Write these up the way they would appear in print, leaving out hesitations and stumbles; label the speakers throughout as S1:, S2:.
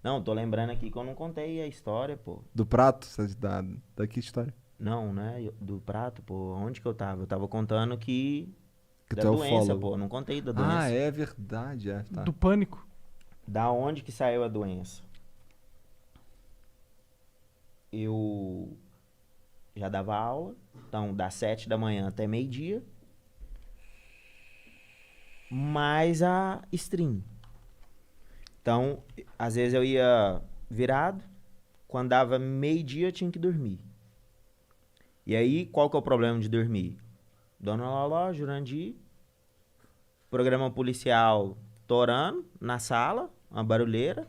S1: Não, tô lembrando aqui que eu não contei a história, pô.
S2: Do prato? Da que história?
S1: Não, né? Do prato, pô. Onde que eu tava? Eu tava contando que...
S2: Que
S1: Da
S2: tu é
S1: doença,
S2: ufólogo.
S1: pô. Eu não contei da
S2: Ah,
S1: doença.
S2: é verdade, tá.
S3: Do pânico.
S1: Da onde que saiu a doença? Eu já dava aula, então das 7 da manhã até meio-dia, mais a stream. Então, às vezes eu ia virado, quando dava meio-dia eu tinha que dormir. E aí, qual que é o problema de dormir? Dona Loló, Jurandir, programa policial torando na sala, uma barulheira,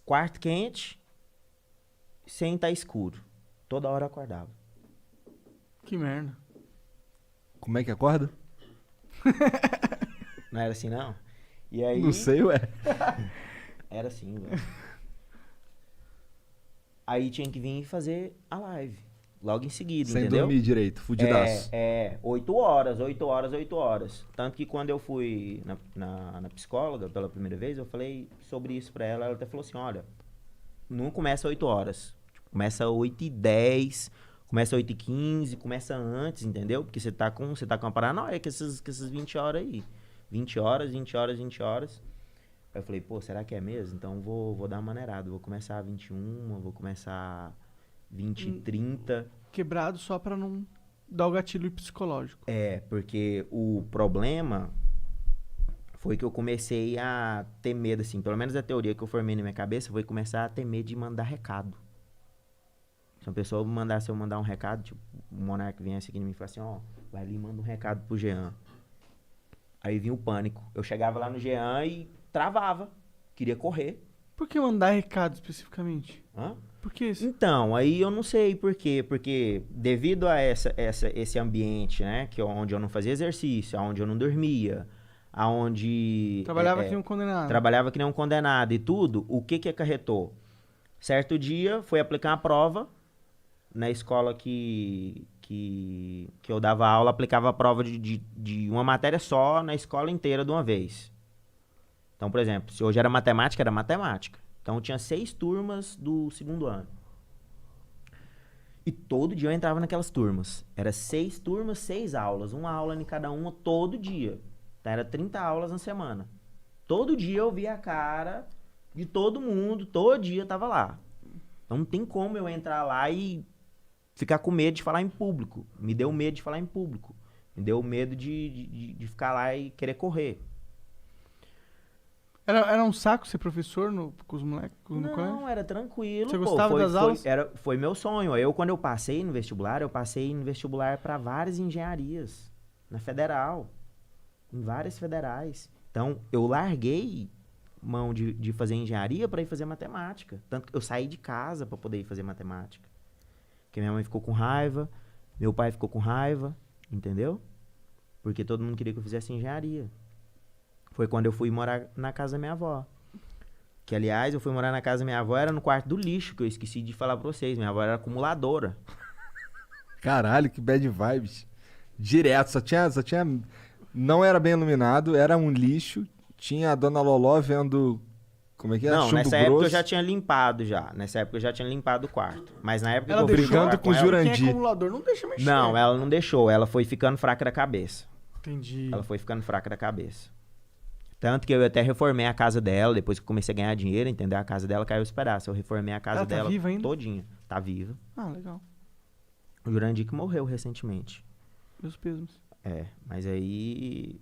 S1: quarto quente, sem estar escuro. Toda hora eu acordava.
S3: Que merda.
S2: Como é que acorda?
S1: Não era assim, não? E
S2: Não
S1: aí,
S2: sei, ué.
S1: era assim, velho. Aí tinha que vir fazer a live. Logo em seguida,
S2: Sem
S1: entendeu?
S2: dormir direito, fudidaço.
S1: 8 horas, 8 horas, 8 horas. Tanto que quando eu fui na psicóloga pela primeira vez, eu falei sobre isso pra ela. Ela até falou assim, olha, não começa 8 horas. Tipo, começa 8h10, começa 8h15, começa antes, entendeu? Porque você tá com uma paranoia com essas 20 horas aí. 20 horas, 20 horas, 20 horas. Aí eu falei, pô, será que é mesmo? Então vou dar uma maneirada. Vou começar 21, vou começar 20,
S3: Hum.
S1: 30.
S3: Quebrado só pra não dar o gatilho psicológico.
S1: É, porque o problema foi que eu comecei a ter medo, assim, pelo menos a teoria que eu formei na minha cabeça foi começar a ter medo de mandar recado. Se uma pessoa mandasse eu mandar um recado, tipo, o Monark viesse aqui em mim e falasse assim, ó, vai ali e manda um recado pro Jean. Aí vinha o pânico. Eu chegava lá no Jean e travava. Queria correr.
S3: Por que mandar recado especificamente?
S1: Hã?
S3: Por que isso?
S1: Então, aí eu não sei por quê. Porque devido a esse ambiente, né? Que onde eu não fazia exercício, onde eu não dormia, aonde
S3: Trabalhava que nem um condenado.
S1: trabalhava que nem um condenado e tudo, o que que acarretou? Certo dia, fui aplicar uma prova na escola que eu dava aula, aplicava a prova de uma matéria só na escola inteira de uma vez. Então, por exemplo, se hoje era matemática, era matemática. Então, tinha 6 turmas do segundo ano. E todo dia eu entrava naquelas turmas. Era 6 turmas, 6 aulas. Uma aula em cada uma todo dia. Então, era 30 aulas na semana. Todo dia eu via a cara de todo mundo. Todo dia eu tava lá. Então, não tem como eu entrar lá e ficar com medo de falar em público. Me deu medo de falar em público. Me deu medo de ficar lá e querer correr.
S3: Era um saco ser professor com os moleques no colégio?
S1: Não, era tranquilo,
S3: Você
S1: pô.
S3: gostava das aulas?
S1: Foi meu sonho. Quando eu passei no vestibular, eu passei no vestibular para várias engenharias. Na federal. Em várias federais. Então, eu larguei mão de fazer engenharia para ir fazer matemática. Tanto que eu saí de casa para poder ir fazer matemática. Porque minha mãe ficou com raiva, meu pai ficou com raiva, entendeu? Porque todo mundo queria que eu fizesse engenharia. Foi quando eu fui morar na casa da minha avó. Que, aliás, eu fui morar na casa da minha avó, era no quarto do lixo, que eu esqueci de falar pra vocês. Minha avó era acumuladora.
S2: Caralho, que bad vibes. Direto, só tinha. Não era bem iluminado, era um lixo. Tinha a dona Loló vendo. Como é que é?
S1: Não,
S2: Chumbo
S1: nessa
S2: grosso.
S1: época eu já tinha limpado já. Nessa época eu já tinha limpado o quarto. Mas na época
S3: Ela
S1: que eu fui
S3: deixou
S1: morar
S2: brigando com o
S1: ela...
S2: Jurandir.
S3: Quem é acumulador não deixa mexer.
S1: Não, ela não deixou. Ela foi ficando fraca da cabeça.
S3: Entendi.
S1: Ela foi ficando fraca da cabeça. Tanto que eu até reformei a casa dela, depois que eu comecei a ganhar dinheiro, entendeu? A casa dela caiu os pedaços. Eu reformei a casa
S3: Ela tá
S1: dela
S3: viva ainda?
S1: todinha. Tá viva.
S3: Ah, legal.
S1: O Jurandir que morreu recentemente.
S3: Meus pesos.
S1: Mas aí...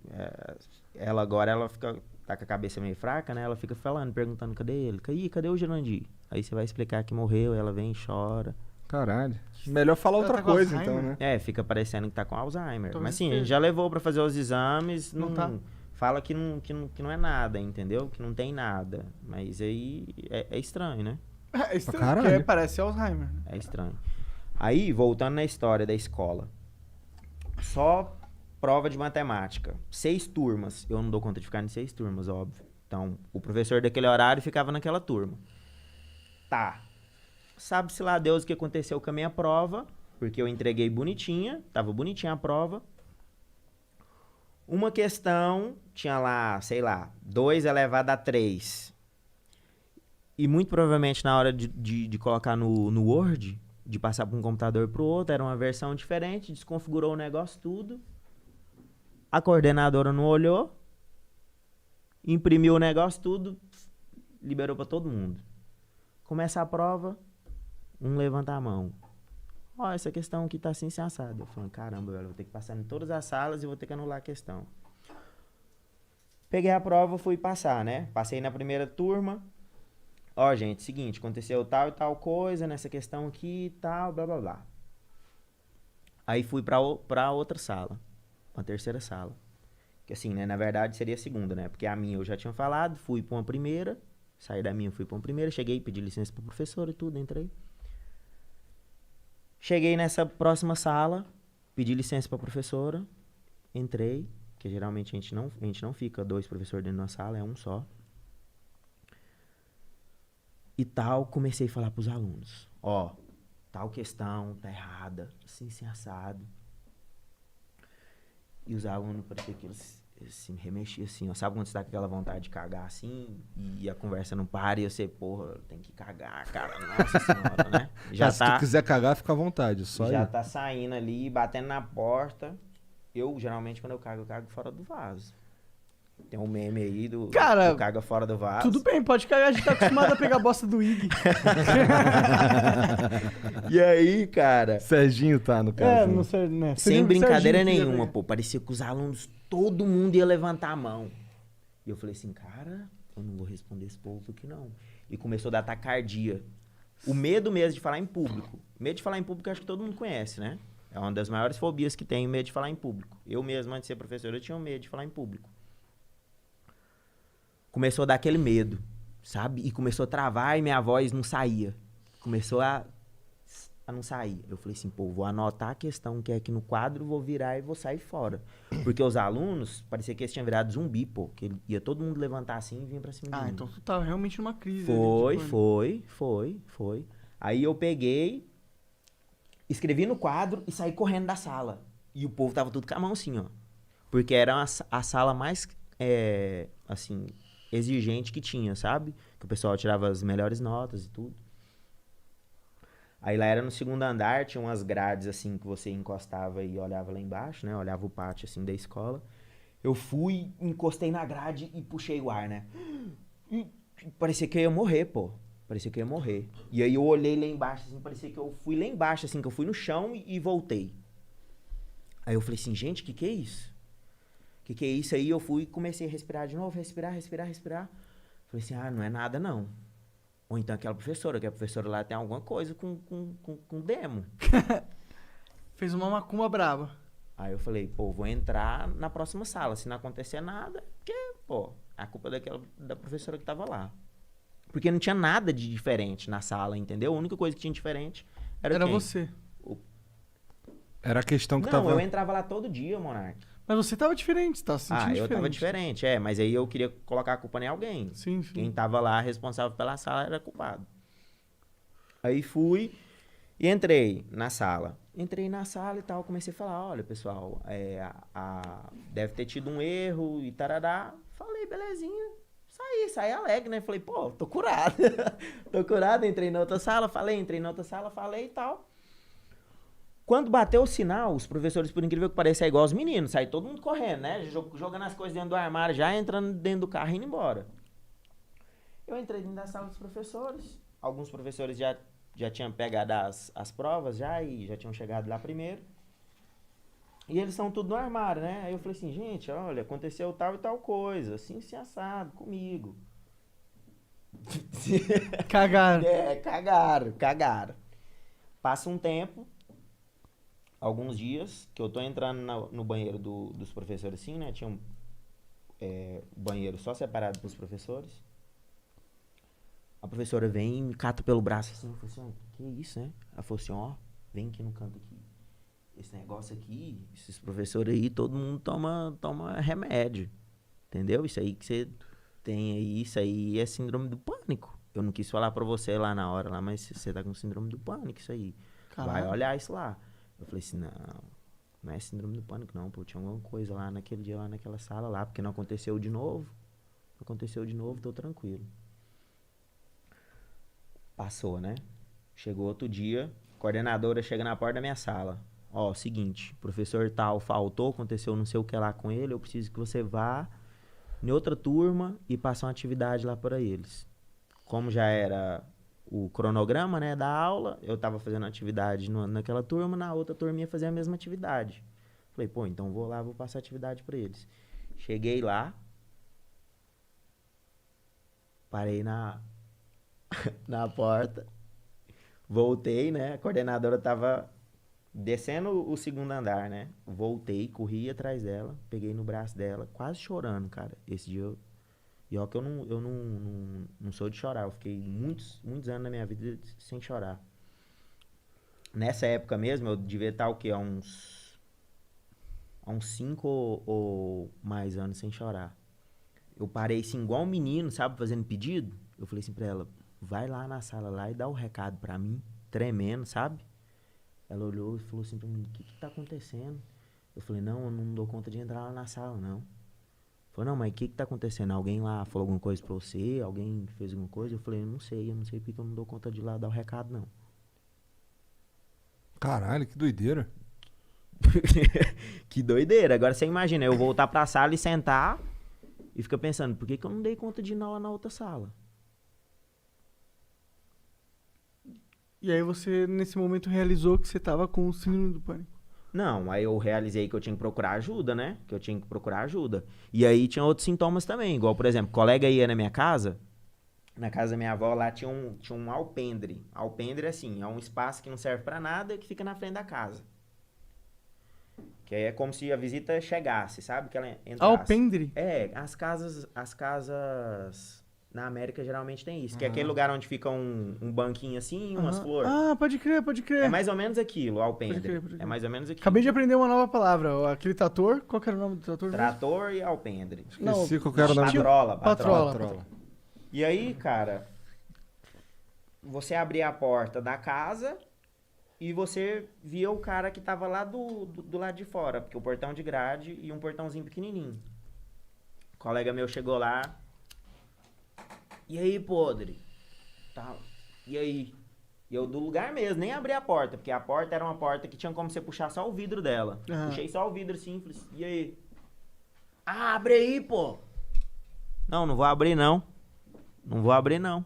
S1: ela agora, ela fica... Tá com a cabeça meio fraca, né? Ela fica falando, perguntando, cadê ele? Cadê o Jurandir? Aí você vai explicar que morreu, ela vem e chora.
S2: Caralho. Melhor falar
S3: Ela
S2: outra
S3: tá com
S2: coisa,
S3: Alzheimer?
S2: então, né?
S1: Fica parecendo que tá com Alzheimer.
S3: Talvez
S1: Mas sim, a
S3: esteja.
S1: gente já levou pra fazer os exames,
S3: Não
S1: não
S3: tá?
S1: fala que não é nada, entendeu? Que não tem nada. Mas aí é estranho, né?
S3: É estranho,
S2: caralho.
S3: porque parece Alzheimer.
S1: É estranho. Aí, voltando na história da escola. Só prova de matemática. 6 turmas. Eu não dou conta de ficar em 6 turmas, óbvio. Então, o professor daquele horário ficava naquela turma. Tá. Sabe-se lá Deus o que aconteceu com a minha prova, porque eu entreguei bonitinha, tava bonitinha a prova. Uma questão, tinha lá, sei lá, 2 elevado a 3. E muito provavelmente na hora de colocar no Word, de passar para um computador para o outro, era uma versão diferente, desconfigurou o negócio tudo. A coordenadora não olhou, imprimiu o negócio tudo, liberou para todo mundo. Começa a prova, um levanta a mão. Ó, essa questão aqui tá assim, sem assado. Eu falei, caramba, velho, vou ter que passar em todas as salas e vou ter que anular a questão. Peguei a prova, fui passar, né? Passei na primeira turma. Ó, gente, seguinte, aconteceu tal e tal coisa nessa questão aqui e tal, blá, blá, blá. Aí fui pra outra sala, uma terceira sala. Que assim, né, na verdade seria a segunda, né? Porque a minha eu já tinha falado, fui pra uma primeira, saí da minha, fui pra uma primeira, cheguei, pedi licença pro professor e tudo, entrei. Cheguei nessa próxima sala, pedi licença pra professora, entrei, que geralmente a gente não fica 2 professores dentro de uma sala, é um só. E tal, comecei a falar pros alunos. Ó, tal questão tá errada, assim, assado. E os alunos, parecia que eles se remexiam assim, ó. Sabe quando você tá com aquela vontade de cagar assim, e a conversa não para, e você, porra, tem que cagar, cara, nossa senhora, né? Já
S2: Se tu quiser cagar, fica à vontade, só
S1: já
S2: aí.
S1: tá saindo ali, batendo na porta. Eu, geralmente, quando eu cago fora do vaso. Tem um meme aí do
S3: Cara,
S1: caga fora do vaso.
S3: Tudo bem, pode cagar, a gente tá acostumado a pegar a bosta do Ig.
S1: E aí, cara,
S2: Serginho tá, no caso.
S3: É,
S2: né?
S3: não sei, né?
S1: sem brincadeira
S3: Serginho que ia
S1: nenhuma,
S3: pegar.
S1: pô, parecia que os alunos, todo mundo ia levantar a mão. E eu falei assim, cara, eu não vou responder esse povo aqui não. E começou a dar taquicardia. O medo mesmo de falar em público. Medo de falar em público, eu acho que todo mundo conhece, né? É uma das maiores fobias que tem, o medo de falar em público. Eu mesmo, antes de ser professor, eu tinha medo de falar em público. Começou a dar aquele medo, sabe? E começou a travar e minha voz não saía. Começou a não sair. Eu falei assim, pô, vou anotar a questão que é aqui no quadro, vou virar e vou sair fora. Porque os alunos, parecia que eles tinham virado zumbi, pô. Que ia todo mundo levantar assim e vir pra cima de mim.
S3: Ah, então tu tava realmente numa crise.
S1: Foi,
S3: ali, tipo,
S1: foi. Aí eu peguei, escrevi no quadro e saí correndo da sala. E o povo tava tudo com a mão assim, ó. Porque era a sala mais, assim, exigente que tinha, sabe? Que o pessoal tirava as melhores notas e tudo. Aí lá era no segundo andar, tinha umas grades assim que você encostava e olhava lá embaixo, né? Olhava o pátio assim da escola. Eu fui, encostei na grade e puxei o ar, né? E parecia que eu ia morrer, pô. Parecia que eu ia morrer. E aí eu olhei lá embaixo, assim, parecia que eu fui lá embaixo, assim, que eu fui no chão e voltei. Aí eu falei assim, gente, que é isso? Que é isso? Aí eu fui e comecei a respirar de novo, respirar. Falei assim, ah, não é nada não. Ou então aquela professora, que a professora lá tem alguma coisa com demo.
S3: Fez uma macumba braba.
S1: Aí eu falei, pô, vou entrar na próxima sala. Se não acontecer nada, porque, pô, é a culpa da professora que tava lá. Porque não tinha nada de diferente na sala, entendeu? A única coisa que tinha diferente era quem?
S3: você.
S2: Era a questão que
S1: Não,
S2: tava...
S1: eu entrava lá todo dia, Monark.
S3: Mas você tava diferente, você tava se sentindo diferente.
S1: Eu tava diferente, mas aí eu queria colocar a culpa em alguém.
S3: Sim.
S1: Quem tava lá responsável pela sala era culpado. Aí fui e entrei na sala. Entrei na sala e tal, comecei a falar, olha, pessoal, deve ter tido um erro e tarará. Falei, belezinha. Saí alegre, né? Falei, pô, tô curado. Tô curado, entrei na outra sala, falei e tal. Quando bateu o sinal, os professores, por incrível que pareça, é igual os meninos. Sai todo mundo correndo, né? Jogando as coisas dentro do armário, já entrando dentro do carro e indo embora. Eu entrei dentro da sala dos professores. Alguns professores já tinham pegado as provas e já tinham chegado lá primeiro. E eles estão tudo no armário, né? Aí eu falei assim, gente, olha, aconteceu tal e tal coisa. Assim, assado, comigo.
S3: Cagaram.
S1: Cagaram. Passa um tempo... Alguns dias, que eu tô entrando no banheiro dos professores assim, né? Tinha um banheiro só separado pros professores. A professora vem e me cata pelo braço assim. Eu falei assim, que isso, né? Ela falou assim, ó, vem aqui no canto aqui. Esse negócio aqui, esses professores aí, todo mundo toma remédio. Entendeu? Isso aí que você tem aí, isso aí é síndrome do pânico. Eu não quis falar pra você lá na hora, mas você tá com síndrome do pânico, isso aí.
S3: Caralho.
S1: Vai olhar isso lá. Eu falei assim, não é síndrome do pânico não, pô, tinha alguma coisa lá naquele dia, lá naquela sala lá, porque não aconteceu de novo, tô tranquilo. Passou, né? Chegou outro dia, coordenadora chega na porta da minha sala. Ó, seguinte, professor tal faltou, aconteceu não sei o que lá com ele, eu preciso que você vá em outra turma e passe uma atividade lá para eles. Como já era o cronograma, né, da aula, eu tava fazendo atividade naquela turma, na outra turma ia fazer a mesma atividade. Falei, pô, então vou lá, vou passar atividade para eles. Cheguei lá, parei na porta, voltei, né, a coordenadora tava descendo o segundo andar, né, voltei, corri atrás dela, peguei no braço dela, quase chorando, cara, esse dia e ó que eu não sou de chorar, eu fiquei muitos anos na minha vida sem chorar. Nessa época mesmo, eu devia estar o quê? Há uns 5 ou mais anos sem chorar. Eu parei assim, igual um menino, sabe, fazendo pedido. Eu falei assim pra ela, vai lá na sala lá e dá o recado pra mim, tremendo, sabe? Ela olhou e falou assim pra mim, o que tá acontecendo? Eu falei, não, eu não dou conta de entrar lá na sala, não. Falei, não, mas o que tá acontecendo? Alguém lá falou alguma coisa pra você? Alguém fez alguma coisa? Eu falei, eu não sei porque eu não dou conta de ir lá dar o recado, não.
S2: Caralho, que doideira.
S1: Que doideira. Agora você imagina, eu voltar pra sala e sentar e ficar pensando, por que eu não dei conta de ir lá na outra sala?
S3: E aí você, nesse momento, realizou que você tava com o síndrome do pânico.
S1: Não, aí eu realizei que eu tinha que procurar ajuda, né? Que eu tinha que procurar ajuda. E aí tinha outros sintomas também, igual, por exemplo, colega ia na minha casa, na casa da minha avó, lá tinha um alpendre. Alpendre, assim, é um espaço que não serve pra nada, que fica na frente da casa. Que aí é como se a visita chegasse, sabe? Que ela entrasse.
S3: Alpendre?
S1: É, as casas na América geralmente tem isso. Que é aquele lugar onde fica um banquinho assim e umas flores.
S3: Ah, pode crer.
S1: É mais ou menos aquilo, alpendre.
S3: Pode crer.
S1: É mais ou menos aquilo.
S3: Acabei de aprender uma nova palavra. Aquele trator, qual que era o nome do trator?
S1: Trator e alpendre.
S2: Esqueci qual que era o nome.
S3: Patrola.
S1: E aí, cara, você abria a porta da casa e você via o cara que tava lá do lado de fora, porque o portão de grade e um portãozinho pequenininho. O colega meu chegou lá. E aí, podre? Tá. E aí? E eu do lugar mesmo, nem abri a porta, porque a porta era uma porta que tinha como você puxar só o vidro dela. Puxei só o vidro assim, falei assim, e aí? Ah, abre aí, pô! Não vou abrir não. Não vou abrir não.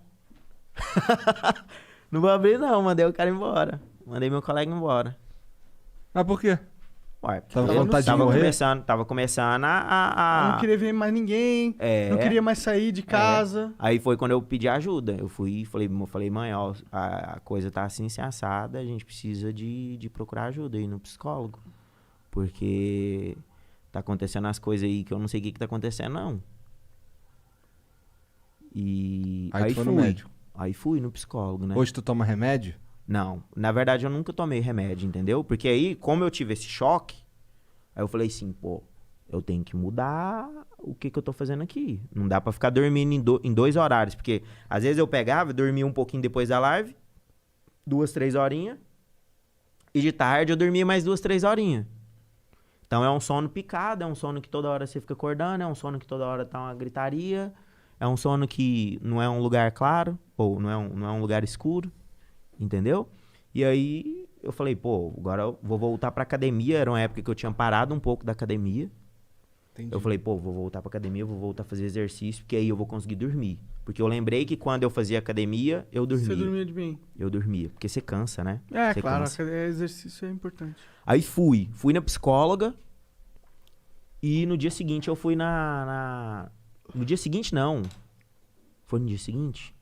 S1: Não vou abrir não, mandei o cara embora. Mandei meu colega embora.
S2: Ah, por quê?
S1: Ué,
S2: Tava com vontade de morrer?
S1: Tava começando a...
S3: Não queria ver mais ninguém, não queria mais sair de casa.
S1: Aí foi quando eu pedi ajuda. Eu fui e falei, mãe, ó, a coisa tá assim, assim, assada, a gente precisa de procurar ajuda aí no psicólogo. Porque tá acontecendo as coisas aí que eu não sei o que tá acontecendo, não. E
S2: aí foi no médico.
S1: Aí fui no psicólogo, né?
S2: Hoje tu toma remédio?
S1: Não, na verdade eu nunca tomei remédio, entendeu? Porque aí, como eu tive esse choque, aí eu falei assim, pô, eu tenho que mudar o que eu tô fazendo aqui. Não dá pra ficar dormindo em 2 horários, porque às vezes eu pegava, dormia um pouquinho depois da live, 2, 3 horinhas, e de tarde eu dormia mais 2, 3 horinhas. Então é um sono picado, é um sono que toda hora você fica acordando, é um sono que toda hora tá uma gritaria, é um sono que não é um lugar claro, ou não é um lugar escuro. Entendeu? E aí eu falei, pô, agora eu vou voltar pra academia. Era uma época que eu tinha parado um pouco da academia. Entendi. Eu falei, pô, vou voltar pra academia, vou voltar a fazer exercício, porque aí eu vou conseguir dormir. Porque eu lembrei que quando eu fazia academia, eu dormia.
S3: Você dormia de bem?
S1: Eu dormia, porque você cansa, né?
S3: É,
S1: você
S3: claro,
S1: cansa.
S3: exercício é importante.
S1: Aí fui na psicóloga e no dia seguinte eu fui No dia seguinte, não. Foi no dia seguinte?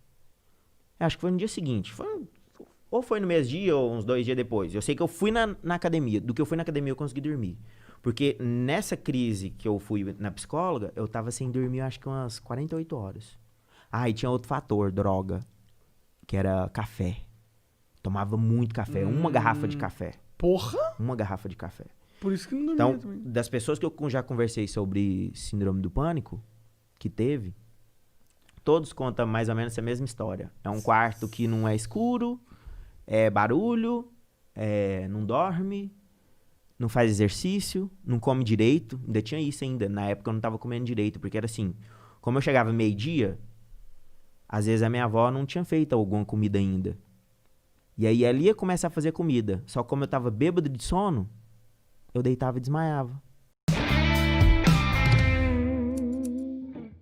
S1: Acho que foi no dia seguinte. Ou foi no mesmo dia ou uns 2 dias depois. Eu sei que eu fui na academia. Do que eu fui na academia, eu consegui dormir. Porque nessa crise que eu fui na psicóloga, eu tava sem dormir, acho que umas 48 horas. Ah, e tinha outro fator, droga. Que era café. Tomava muito café. Uma garrafa de café.
S3: Porra!
S1: Uma garrafa de café.
S3: Por isso que não dormia
S1: então,
S3: também.
S1: Das pessoas que eu já conversei sobre síndrome do pânico, que teve, todos contam mais ou menos essa mesma história. É um quarto que não é escuro, é barulho, não dorme, não faz exercício, não come direito. Ainda tinha isso ainda. Na época eu não tava comendo direito, porque era assim, como eu chegava meio-dia, Às vezes a minha avó não tinha feito alguma comida ainda. E aí ela ia começar a fazer comida. Só que como eu tava bêbado de sono, eu deitava e desmaiava.